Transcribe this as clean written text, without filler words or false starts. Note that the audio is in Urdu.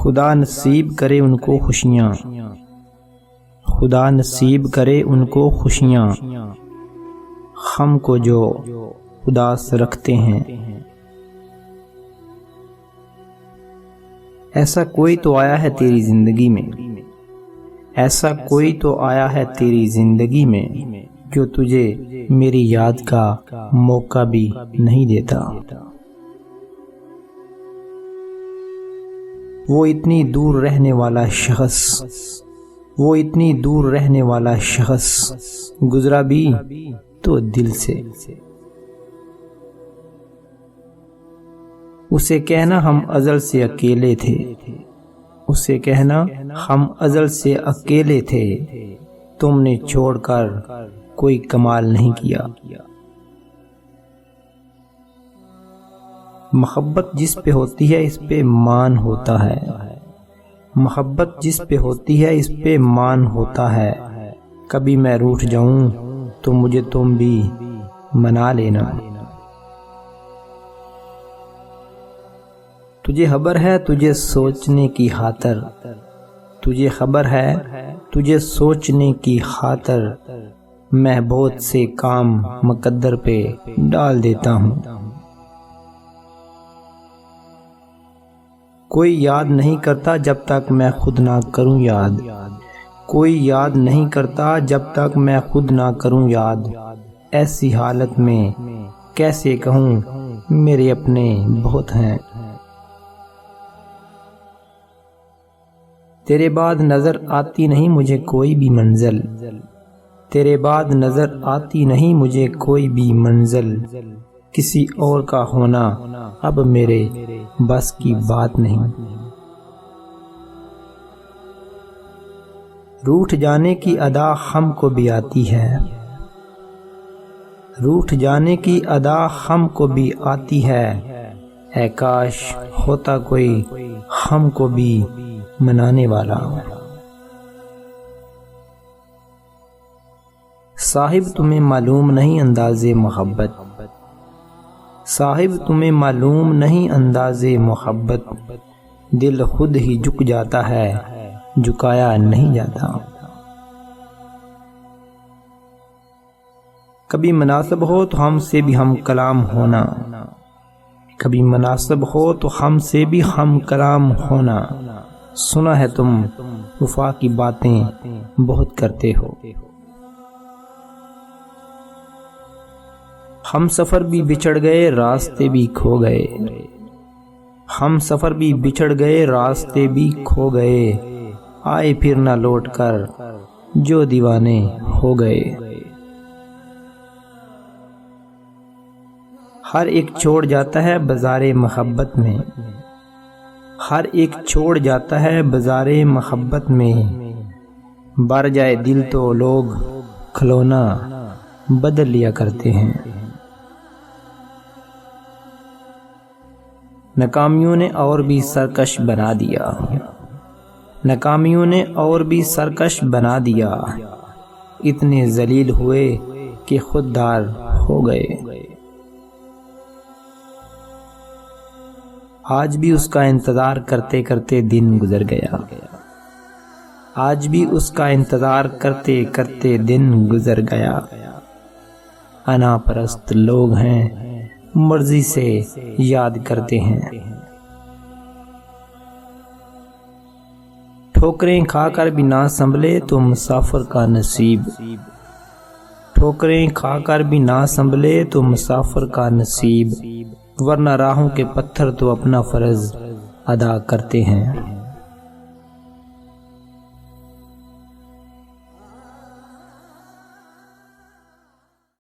خدا نصیب کرے ان کو خوشیاں، خدا نصیب کرے ان کو خوشیاں، ہم کو جو اداس رکھتے ہیں۔ ایسا کوئی تو آیا ہے تیری زندگی میں، ایسا کوئی تو آیا ہے تیری زندگی میں جو تجھے میری یاد کا موقع بھی نہیں دیتا۔ وہ اتنی دور رہنے والا شخص، وہ اتنی دور رہنے والا شخص گزرا بھی تو دل سے۔ اسے کہنا ہم ازل سے اکیلے تھے، اسے کہنا ہم ازل سے اکیلے تھے، تم نے چھوڑ کر کوئی کمال نہیں کیا۔ محبت جس پہ ہوتی ہے اس پہ مان ہوتا ہے، محبت جس پہ ہوتی ہے اس پہ مان ہوتا ہے۔ کبھی میں روٹھ جاؤں تو مجھے تم بھی منا لینا۔ تجھے خبر ہے تجھے سوچنے کی خاطر، تجھے خبر ہے تجھے سوچنے کی خاطر میں بہت سے کام مقدر پہ ڈال دیتا ہوں۔ کوئی یاد نہیں کرتا جب تک میں خود نہ کروں یاد، کوئی یاد نہیں کرتا جب تک میں خود نہ کروں یاد۔ ایسی حالت میں کیسے کہوں میرے اپنے بہت ہیں۔ تیرے بعد نظر آتی نہیں مجھے کوئی بھی منزل، تیرے بعد نظر آتی نہیں مجھے کوئی بھی منزل۔ کسی اور کا ہونا اب میرے بس کی بات نہیں۔ روٹھ جانے کی ادا ہم کو بھی آتی ہے، روٹھ جانے کی ادا ہم کو بھی آتی ہے۔ اے کاش ہوتا کوئی ہم کو بھی منانے والا۔ صاحب تمہیں معلوم نہیں انداز محبت، صاحب تمہیں معلوم نہیں انداز محبت، دل خود ہی جھک جاتا ہے جھکایا نہیں جاتا۔ کبھی مناسب ہو تو ہم سے بھی ہم کلام ہونا، کبھی مناسب ہو تو ہم سے بھی ہم کلام ہونا۔ سنا ہے تم وفا کی باتیں بہت کرتے ہو، ہم سفر بھی بچھڑ گئے راستے بھی کھو گئے، ہم سفر بھی بچھڑ گئے راستے بھی کھو گئے، آئے پھر نہ لوٹ کر جو دیوانے ہو گئے۔ ہر ایک چھوڑ جاتا ہے بازار محبت میں، ہر ایک چھوڑ جاتا ہے بازار محبت میں، بر جائے دل تو لوگ کھلونا بدل لیا کرتے ہیں۔ ناکامیوں نے اور بھی سرکش بنا دیا، ناکامیوں نے اور بھی سرکش بنا دیا، اتنے ذلیل ہوئے کہ خوددار ہو گئے۔ آج بھی اس کا انتظار کرتے کرتے دن گزر گیا، آج بھی اس کا انتظار کرتے کرتے دن گزر گیا۔ انا پرست لوگ ہیں مرضی سے یاد کرتے ہیں، ٹھوکریں کھا کر بھی نہ سنبھلے تو مسافر کا نصیب، ٹھوکریں کھا کر بھی نہ سنبھلے تو مسافر کا نصیب، ورنہ راہوں کے پتھر تو اپنا فرض ادا کرتے ہیں۔